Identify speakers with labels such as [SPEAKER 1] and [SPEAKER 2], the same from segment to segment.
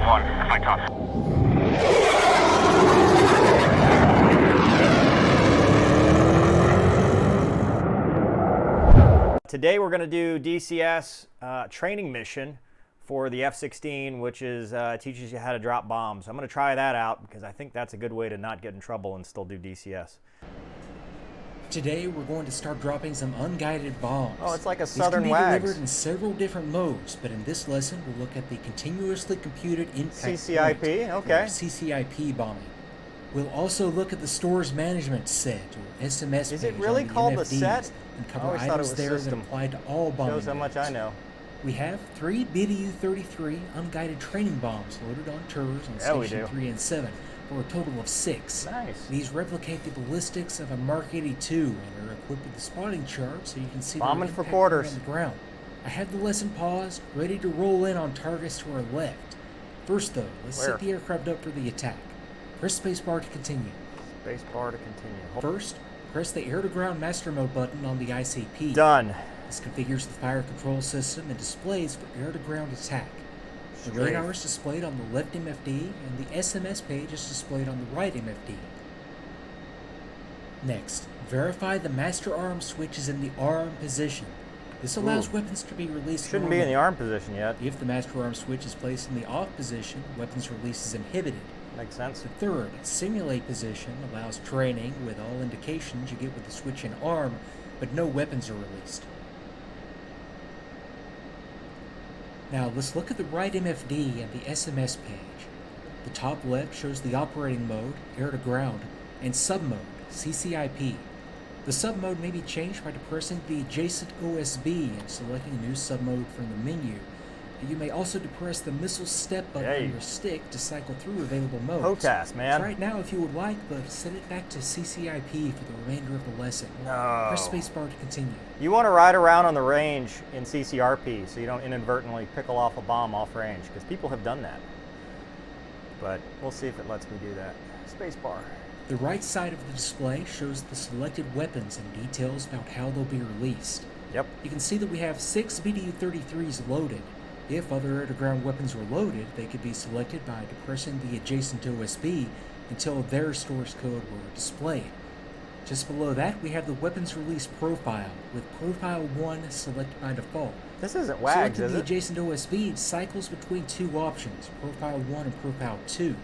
[SPEAKER 1] 1, fight tough.
[SPEAKER 2] Today we're going to do DCS training mission for the F-16, which is teaches you how to drop bombs. I'm going to try that out because I think that's a good way to not get in trouble and still do DCS.
[SPEAKER 3] Today we're going to start dropping some unguided bombs.
[SPEAKER 2] Oh, it's like a Southern
[SPEAKER 3] These can be
[SPEAKER 2] Wags.
[SPEAKER 3] delivered in several different modes, but in this lesson we'll look at the continuously computed impact
[SPEAKER 2] CCIP,
[SPEAKER 3] point,
[SPEAKER 2] okay.
[SPEAKER 3] or CCIP bombing. We'll also look at the store's management set, or SMS
[SPEAKER 2] Is
[SPEAKER 3] page
[SPEAKER 2] it really
[SPEAKER 3] on the
[SPEAKER 2] called the
[SPEAKER 3] MFDs,
[SPEAKER 2] set?
[SPEAKER 3] and
[SPEAKER 2] I
[SPEAKER 3] cover
[SPEAKER 2] always thought it
[SPEAKER 3] items
[SPEAKER 2] was
[SPEAKER 3] there
[SPEAKER 2] system.
[SPEAKER 3] that apply to all bombing
[SPEAKER 2] Shows how much I
[SPEAKER 3] modes.
[SPEAKER 2] know.
[SPEAKER 3] We have 3 BDU-33 unguided training bombs loaded on turrets on
[SPEAKER 2] Yeah, we
[SPEAKER 3] Station
[SPEAKER 2] do.
[SPEAKER 3] 3 and 7, for a total of 6.
[SPEAKER 2] Nice.
[SPEAKER 3] These replicate the ballistics of a Mark 82 and are equipped with the spotting chart so you can see
[SPEAKER 2] Bombing
[SPEAKER 3] their
[SPEAKER 2] for
[SPEAKER 3] impact
[SPEAKER 2] quarters.
[SPEAKER 3] on the ground. I have the lesson paused, ready to roll in on targets to our left. First though, let's
[SPEAKER 2] Where?
[SPEAKER 3] set the aircraft up for the attack. Press spacebar to continue.
[SPEAKER 2] Space bar to continue.
[SPEAKER 3] First, press the air-to-ground master mode button on the ICP.
[SPEAKER 2] Done.
[SPEAKER 3] This configures the fire control system and displays for air-to-ground attack. The
[SPEAKER 2] Straight.
[SPEAKER 3] radar is displayed on the left MFD, and the SMS page is displayed on the right MFD. Next, verify the master arm switch is in the arm position. This allows
[SPEAKER 2] Ooh.
[SPEAKER 3] weapons to be released
[SPEAKER 2] Shouldn't be in the
[SPEAKER 3] normally.
[SPEAKER 2] arm position yet.
[SPEAKER 3] If the master arm switch is placed in the off position, weapons release is inhibited.
[SPEAKER 2] Makes sense.
[SPEAKER 3] The third, simulate position, allows training with all indications you get with the switch in arm, but no weapons are released. Now let's look at the right MFD and the SMS page. The top left shows the operating mode, air to ground, and sub-mode, CCIP. The sub-mode may be changed by depressing the adjacent OSB and selecting a new sub-mode from the menu. You may also depress the missile step button
[SPEAKER 2] Hey.
[SPEAKER 3] on your stick to cycle through available modes.
[SPEAKER 2] POTAS, man.
[SPEAKER 3] Try it now if you would like, but set it back to CCIP for the remainder of the lesson.
[SPEAKER 2] No.
[SPEAKER 3] Press spacebar to continue.
[SPEAKER 2] You want to ride around on the range in CCRP so you don't inadvertently pickle off a bomb off range, because people have done that. But we'll see if it lets me do that. Spacebar.
[SPEAKER 3] The right side of the display shows the selected weapons and details about how they'll be released.
[SPEAKER 2] Yep.
[SPEAKER 3] You can see that we have 6 BDU-33s loaded. If other air-to-ground weapons were loaded, they could be selected by depressing the adjacent OSB until their source code were displayed. Just below that, we have the weapons release profile, with Profile 1 selected by default.
[SPEAKER 2] This isn't Wags,
[SPEAKER 3] Selecting
[SPEAKER 2] is
[SPEAKER 3] the
[SPEAKER 2] it?
[SPEAKER 3] adjacent OSB cycles between 2 options, Profile 1 and Profile 2.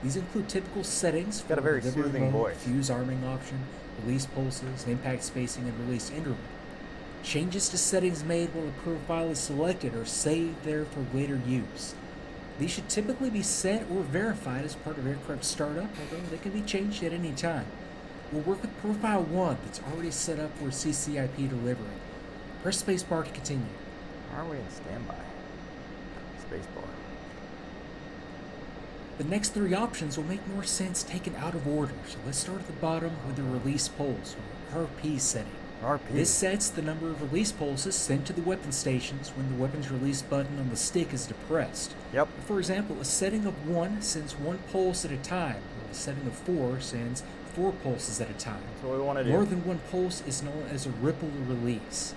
[SPEAKER 3] These include typical settings for
[SPEAKER 2] Got a very
[SPEAKER 3] delivery
[SPEAKER 2] soothing
[SPEAKER 3] mode,
[SPEAKER 2] voice.
[SPEAKER 3] fuse arming option, release pulses, impact spacing, and release interval. Changes to settings made while a profile is selected are saved there for later use. These should typically be set or verified as part of aircraft startup, although they can be changed at any time. We'll work with Profile 1 that's already set up for CCIP delivery. Press spacebar to continue.
[SPEAKER 2] Are we in standby? Spacebar.
[SPEAKER 3] The next 3 options will make more sense taken out of order, so let's start at the bottom with the release pulse, or RP setting.
[SPEAKER 2] RP.
[SPEAKER 3] This sets the number of release pulses sent to the weapon stations when the weapons release button on the stick is depressed.
[SPEAKER 2] Yep.
[SPEAKER 3] For example, a setting of 1 sends 1 pulse at a time, while a setting of 4 sends 4 pulses at a time.
[SPEAKER 2] That's what we want to do.
[SPEAKER 3] More than 1 pulse is known as a ripple release.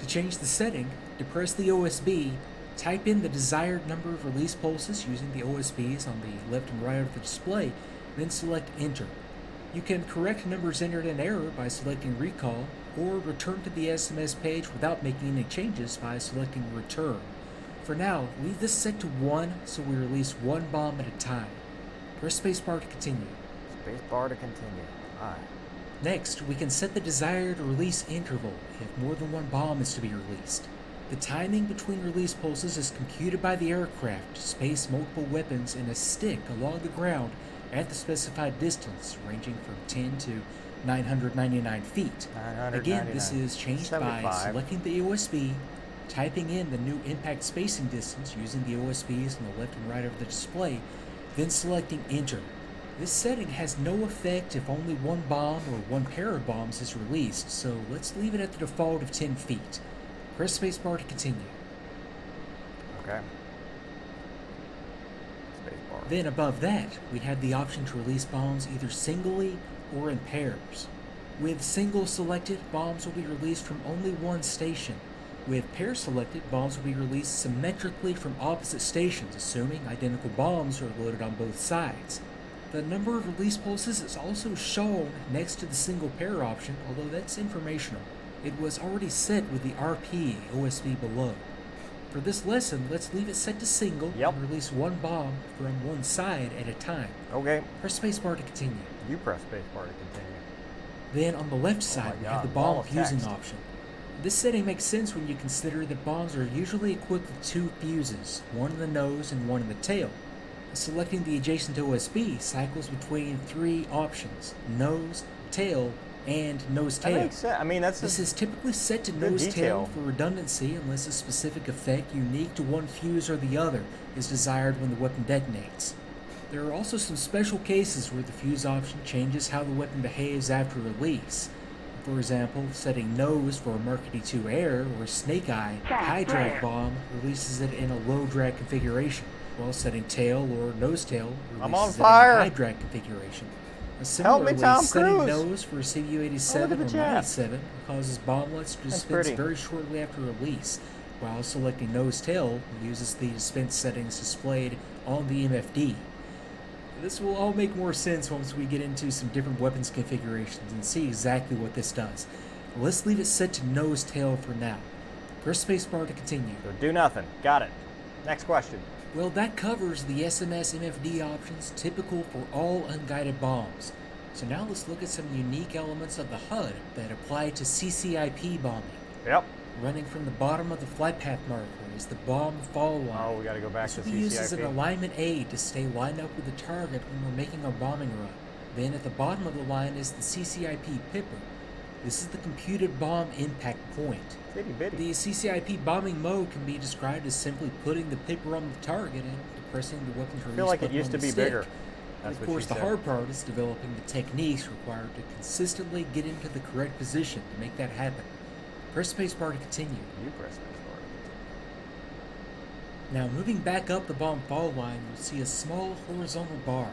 [SPEAKER 3] To change the setting, depress the OSB, type in the desired number of release pulses using the OSBs on the left and right of the display, then select Enter. You can correct numbers entered in error by selecting Recall, or return to the SMS page without making any changes by selecting Return. For now, leave this set to 1 so we release 1 bomb at a time. Press spacebar to continue.
[SPEAKER 2] Spacebar to continue. Alright.
[SPEAKER 3] Next, we can set the desired release interval if more than 1 bomb is to be released. The timing between release pulses is computed by the aircraft to space multiple weapons in a stick along the ground at the specified distance, ranging from 10 to 999 feet.
[SPEAKER 2] 999.
[SPEAKER 3] Again, this is changed by
[SPEAKER 2] 75.
[SPEAKER 3] selecting the OSB, typing in the new impact spacing distance using the OSBs on the left and right of the display, then selecting Enter. This setting has no effect if only 1 bomb or 1 pair of bombs is released, so let's leave it at the default of 10 feet. Press spacebar to continue.
[SPEAKER 2] Okay. Spacebar.
[SPEAKER 3] Then above that, we have the option to release bombs either singly or in pairs. With single selected, bombs will be released from only 1 station. With pairs selected, bombs will be released symmetrically from opposite stations, assuming identical bombs are loaded on both sides. The number of release pulses is also shown next to the single pair option, although that's informational. It was already set with the RP OSB below. For this lesson, let's leave it set to single and release one bomb from one side at a time.
[SPEAKER 2] Okay.
[SPEAKER 3] Press spacebar to continue.
[SPEAKER 2] You press spacebar to continue.
[SPEAKER 3] Then on the left side, we have the bomb fusing
[SPEAKER 2] text.
[SPEAKER 3] option. This setting makes sense when you consider that bombs are usually equipped with two fuses, one in the nose and one in the tail. Selecting the adjacent OSB cycles between three options: nose, tail, and nose-tail.
[SPEAKER 2] That makes sense. I mean,
[SPEAKER 3] this is typically set to nose-tail for redundancy unless a specific effect unique to one fuse or the other is desired when the weapon detonates. There are also some special cases where the fuse option changes how the weapon behaves after release. For example, setting nose for a Mark 82 air or Snake Eye high drag bomb releases it in a low drag configuration, while setting tail or nose tail releases it in a high drag configuration. Similarly, setting nose for CU-87 or 97 causes bomblets to dispense very shortly after release, while selecting nose tail uses the dispense settings displayed on the MFD. This will all make more sense once we get into some different weapons configurations and see exactly what this does. Let's leave it set to nose tail for now. Press spacebar to continue.
[SPEAKER 2] So do nothing. Got it. Next question.
[SPEAKER 3] Well, that covers the SMS MFD options typical for all unguided bombs. So now let's look at some unique elements of the HUD that apply to CCIP bombing.
[SPEAKER 2] Yep.
[SPEAKER 3] Running from the bottom of the flight path marker is the bomb fall line.
[SPEAKER 2] Oh, we got to go back to CCIP.
[SPEAKER 3] This will be used as an alignment aid to stay lined up with the target when we're making our bombing run. Then at the bottom of the line is the CCIP pipper. This is the computed bomb impact point. The CCIP bombing mode can be described as simply putting the pipper on the target and depressing the weapon's release button.
[SPEAKER 2] I feel like it used to be bigger.
[SPEAKER 3] Of course, the hard part is developing the techniques required to consistently get into the correct position to make that happen. Press spacebar to continue.
[SPEAKER 2] You press spacebar.
[SPEAKER 3] Now, moving back up the bomb fall line, you'll see a small horizontal bar.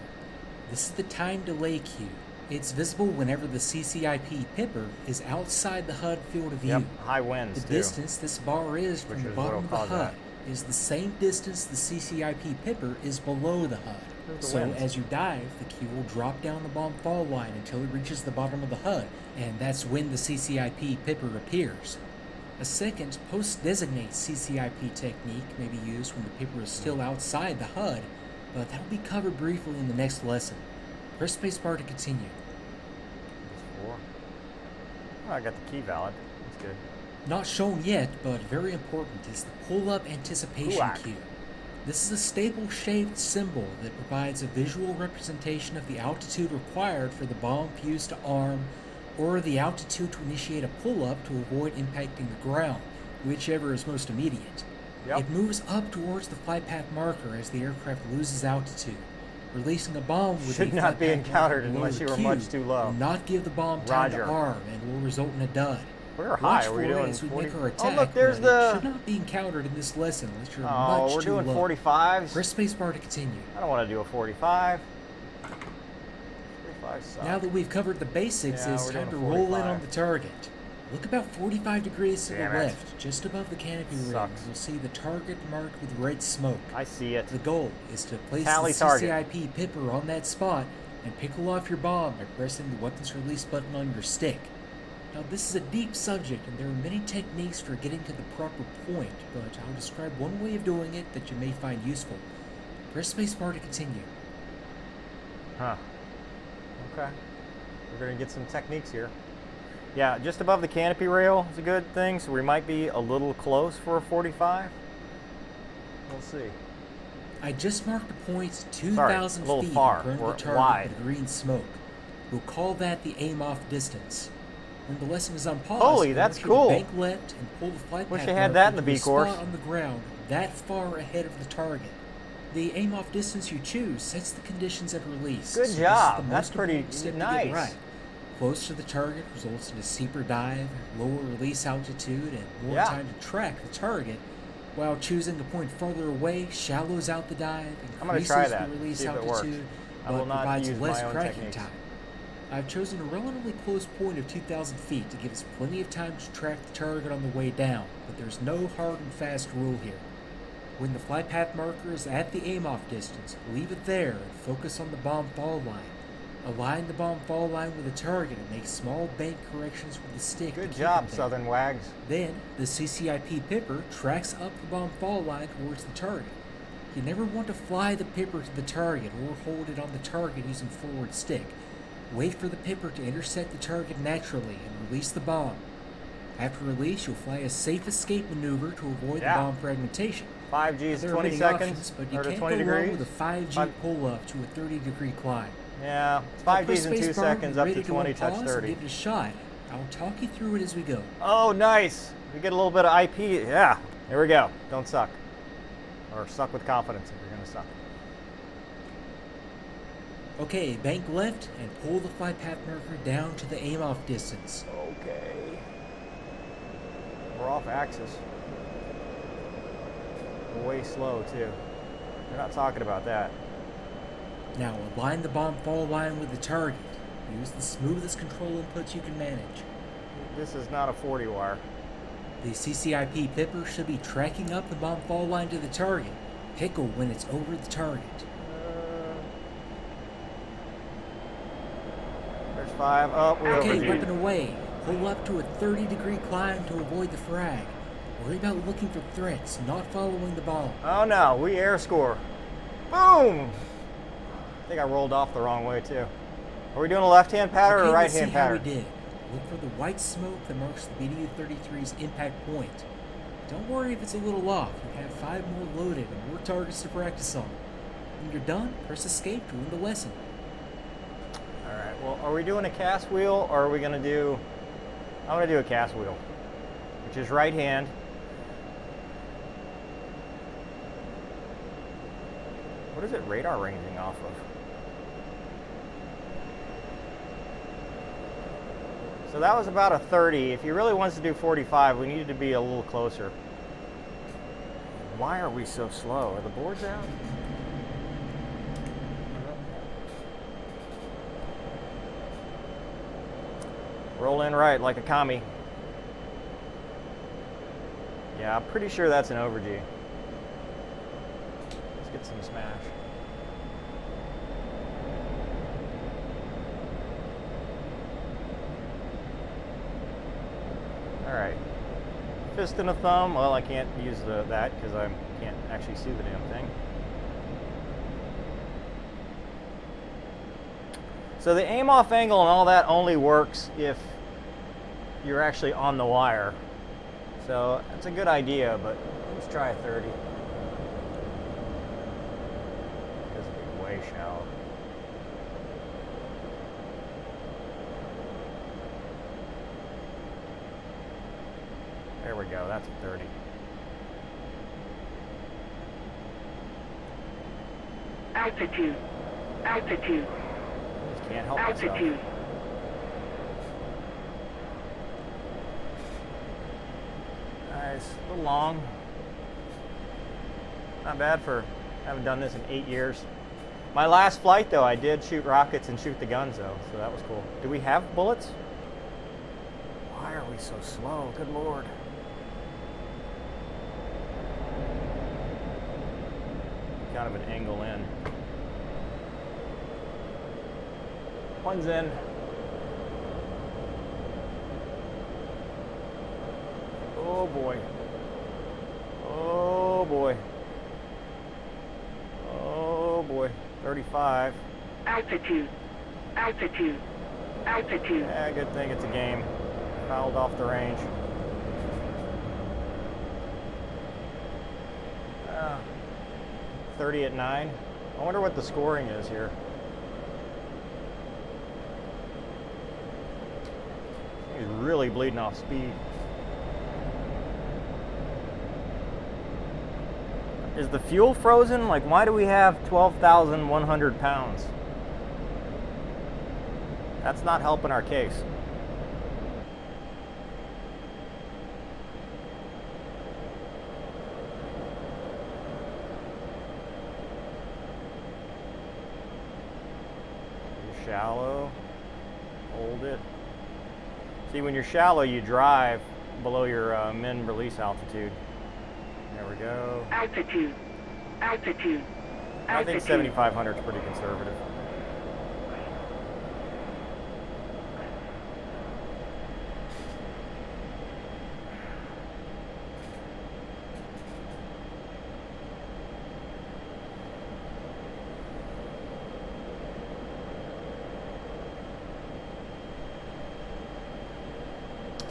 [SPEAKER 3] This is the time delay cue. It's visible whenever the CCIP pipper is outside the HUD field of view.
[SPEAKER 2] Yep, high winds
[SPEAKER 3] The distance this bar is from the bottom of the HUD is the same distance the CCIP pipper is below the HUD. So as you dive, the cue will drop down the bomb fall line until it reaches the bottom of the HUD, and that's when the CCIP pipper appears. A second post-designate CCIP technique may be used when the pipper is still outside the HUD, but that will be covered briefly in the next lesson. Press spacebar to continue.
[SPEAKER 2] Oh, I got the key valid. That's good.
[SPEAKER 3] Not shown yet, but very important, is the pull-up anticipation cue. This is a staple-shaped symbol that provides a visual representation of the altitude required for the bomb fuse to arm, or the altitude to initiate a pull-up to avoid impacting the ground, whichever is most immediate. It moves up towards the flight path marker as the aircraft loses altitude. Releasing a bomb with
[SPEAKER 2] should not be encountered unless you were much too low.
[SPEAKER 3] Will not give the bomb time to arm and will result in a dud.
[SPEAKER 2] We're high. Are we doing
[SPEAKER 3] as we
[SPEAKER 2] 40?
[SPEAKER 3] make our attack,
[SPEAKER 2] Oh, look, there's the.
[SPEAKER 3] It should not be encountered in this lesson unless you're
[SPEAKER 2] much
[SPEAKER 3] too low.
[SPEAKER 2] We're doing 45s.
[SPEAKER 3] Press spacebar to continue.
[SPEAKER 2] I don't want to do a 45. 45 sucks.
[SPEAKER 3] Now that we've covered the basics, it's time to roll in on the target. Look about 45 degrees to the left, just above the canopy ring. You'll see the target marked with red smoke.
[SPEAKER 2] I see it.
[SPEAKER 3] The goal is to place the CCIP pipper on that spot and pickle off your bomb by pressing the weapons release button on your stick. Now, this is a deep subject, and there are many techniques for getting to the proper point, but I'll describe one way of doing it that you may find useful. Press spacebar to continue.
[SPEAKER 2] Huh. Okay. We're going to get some techniques here. Yeah, just above the canopy rail is a good thing, so we might be a little close for a 45. We'll see.
[SPEAKER 3] I just marked a point 2,000 feet in front of the target with green smoke. We'll call that the aim-off distance. When the lesson is on pause,
[SPEAKER 2] that's cool.
[SPEAKER 3] Bank left and pull the flight path
[SPEAKER 2] Wish they had that in the B course.
[SPEAKER 3] Spot on the ground that far ahead of the target. The aim-off distance you choose sets the conditions at release.
[SPEAKER 2] Good job. That's pretty nice.
[SPEAKER 3] Right. Close to the target results in a steeper dive, lower release altitude, and more time to track the target, while choosing a point farther away shallows out the dive, increases the release altitude, but provides less cracking time. I've chosen a relatively close point of 2,000 feet to give us plenty of time to track the target on the way down, but there's no hard and fast rule here. When the flight path marker is at the aim-off distance, leave it there and focus on the bomb fall line. Align the bomb fall line with the target and make small bank corrections with the stick.
[SPEAKER 2] Good job, Southern Wags.
[SPEAKER 3] Then, the CCIP Pipper tracks up the bomb fall line towards the target. You never want to fly the Pipper to the target or hold it on the target using forward stick. Wait for the Pipper to intersect the target naturally and release the bomb. After release, you'll fly a safe escape maneuver to avoid the bomb fragmentation.
[SPEAKER 2] 5G is
[SPEAKER 3] there
[SPEAKER 2] 20
[SPEAKER 3] are many
[SPEAKER 2] seconds,
[SPEAKER 3] options, but you
[SPEAKER 2] or to
[SPEAKER 3] can't
[SPEAKER 2] 20
[SPEAKER 3] go
[SPEAKER 2] degrees.
[SPEAKER 3] wrong with a 5G pull-up to a 30-degree climb.
[SPEAKER 2] Yeah, 5G's in 2 seconds, up to 20, touch 30.
[SPEAKER 3] Give it a shot. I'll talk you through it as we go.
[SPEAKER 2] Oh, nice. We get a little bit of IP. Yeah, here we go. Don't suck. Or suck with confidence if you're going to suck.
[SPEAKER 3] Okay, bank left and pull the flight path marker down to the aim-off distance.
[SPEAKER 2] Okay. We're off axis. We're way slow, too. We're not talking about that.
[SPEAKER 3] Now align the bomb fall line with the target. Use the smoothest control inputs you can manage.
[SPEAKER 2] This is not a 40 wire.
[SPEAKER 3] The CCIP Pipper should be tracking up the bomb fall line to the target. Pickle when it's over the target.
[SPEAKER 2] There's 5. Oh, we're
[SPEAKER 3] okay,
[SPEAKER 2] over.
[SPEAKER 3] weapon away. Pull up to a 30-degree climb to avoid the frag. Worry about looking for threats, not following the bomb.
[SPEAKER 2] Oh no, we air score. Boom! I think I rolled off the wrong way too. Are we doing a left-hand pattern or a right-hand pattern?
[SPEAKER 3] How we did. Look for the white smoke that marks the BDU-33's impact point. Don't worry if it's a little off. You have 5 more loaded and more targets to practice on. When you're done, press escape to end the lesson.
[SPEAKER 2] Alright, well, are we doing a cast wheel or are we going to do... I'm going to do a cast wheel, which is right hand. What is it radar ranging off of? So that was about a 30. If he really wants to do 45, we needed to be a little closer. Why are we so slow? Are the boards out? Roll in right like a commie. Yeah, I'm pretty sure that's an over G. Let's get some smash. All right, fist and a thumb. Well, I can't use that because I can't actually see the damn thing. So the aim off angle and all that only works if you're actually on the wire. So that's a good idea, but let's try a 30. This will be way shallow. There we go, that's a 30.
[SPEAKER 1] Altitude. Altitude.
[SPEAKER 2] Just can't help
[SPEAKER 1] Altitude.
[SPEAKER 2] myself. Nice, a little long. Not bad for having done this in 8 years. My last flight though, I did shoot rockets and shoot the guns though, so that was cool. Do we have bullets? Why are we so slow? Good Lord. Kind of an angle in. One's in. Oh boy. Oh boy. Oh boy. 35.
[SPEAKER 1] Altitude. Altitude. Altitude.
[SPEAKER 2] Yeah, good thing it's a game. Fouled off the range. 30 at 9. I wonder what the scoring is here. He's really bleeding off speed. Is the fuel frozen? Like, why do we have 12,100 pounds? That's not helping our case. Shallow. Hold it. See, when you're shallow, you drive below your min release altitude. There we go.
[SPEAKER 1] Altitude. Altitude.
[SPEAKER 2] I think 7,500 is pretty conservative.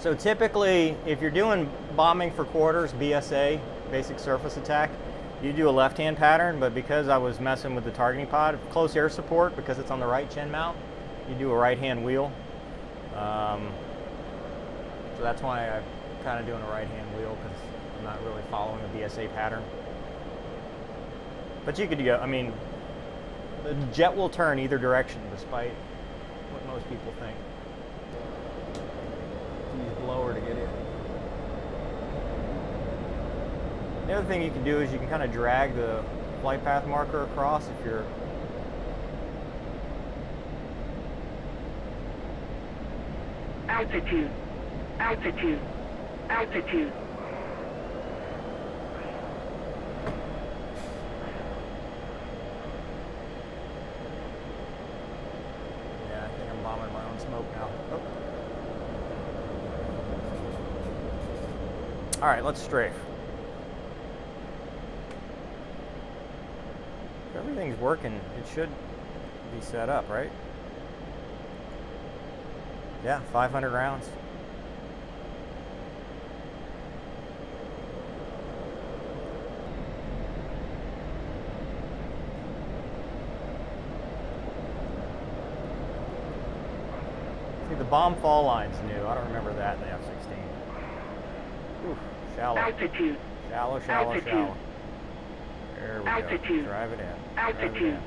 [SPEAKER 2] So typically, if you're doing bombing for quarters, BSA, basic surface attack, you do a left-hand pattern, but because I was messing with the targeting pod, close air support, because it's on the right chin mount, you do a right-hand wheel. So that's why I'm kind of doing a right-hand wheel, because I'm not really following a BSA pattern. But you could go, I mean, the jet will turn either direction, despite what most people think. Use blower to get in. The other thing you can do is you can kind of drag the flight path marker across if you're
[SPEAKER 1] altitude. Altitude. Altitude.
[SPEAKER 2] Yeah, I think I'm bombing my own smoke now. Oh. All right, let's strafe. If everything's working, it should be set up, right? Yeah, 500 rounds. See, the bomb fall line's new. I don't remember that in the F-16. Ooh, shallow.
[SPEAKER 1] Altitude.
[SPEAKER 2] Shallow, shallow,
[SPEAKER 1] Altitude.
[SPEAKER 2] shallow. There we
[SPEAKER 1] Altitude.
[SPEAKER 2] go. Drive it in.
[SPEAKER 1] Altitude.
[SPEAKER 2] Drive it in.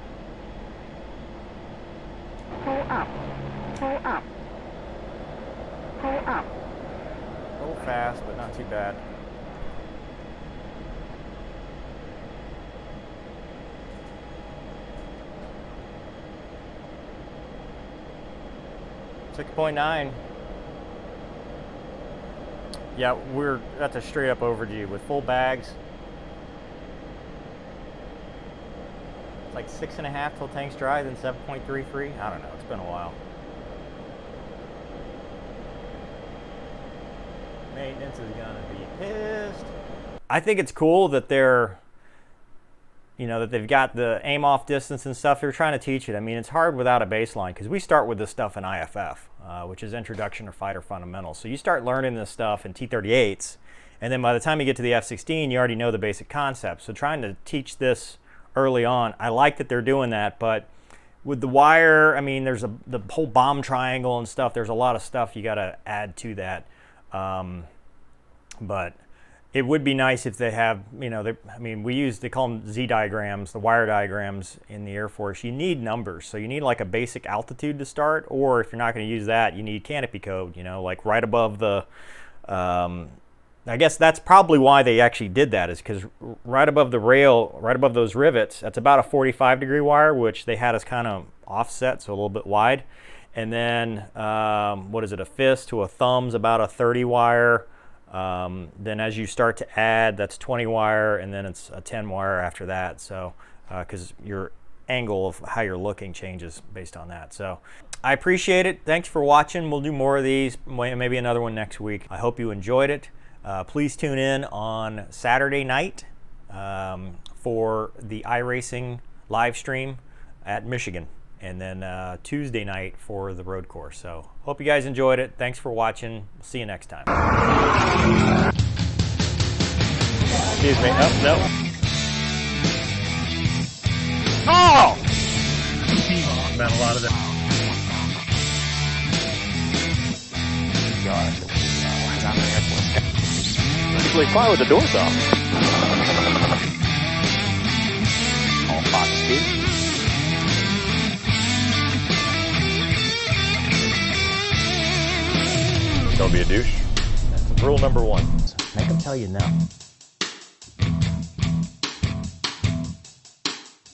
[SPEAKER 1] Pull up. Pull up. Pull up.
[SPEAKER 2] A little fast, but not too bad. .9. Yeah, we're at the straight up overdue with full bags. It's like 6.5 till tank's dry, then 7.33. I don't know, it's been a while. Maintenance is gonna be pissed. I think it's cool that they're, you know, that they've got the aim off distance and stuff. They're trying to teach it. I mean, it's hard without a baseline because we start with this stuff in IFF, which is Introduction to Fighter Fundamentals. So you start learning this stuff in T-38s, and then by the time you get to the F-16, you already know the basic concepts. So trying to teach this early on, I like that they're doing that, but with the wire, I mean, there's the whole bomb triangle and stuff. There's a lot of stuff you got to add to that. But it would be nice if they have, you know, they call them Z diagrams, the wire diagrams in the Air Force. You need numbers. So you need like a basic altitude to start, or if you're not going to use that, you need canopy code, you know, like right above the, I guess that's probably why they actually did that, is because right above the rail, right above those rivets, that's about a 45-degree wire, which they had us kind of offset, so a little bit wide. And then, what is it, a fist to a thumb's about a 30 wire. Then as you start to add, that's 20 wire, and then it's a 10 wire after that. So, because your angle of how you're looking changes based on that. So I appreciate it. Thanks for watching. We'll do more of these, maybe another one next week. I hope you enjoyed it. Please tune in on Saturday night for the iRacing live stream at Michigan, and then Tuesday night for the road course. So hope you guys enjoyed it. Thanks for watching. See you next time. Excuse me. Oh, no. Oh! About a lot of that. Gosh. Why is that in the airport? Usually fly with the doors off. All Fox speed. Don't be a douche. That's rule number 1. Make them tell you no.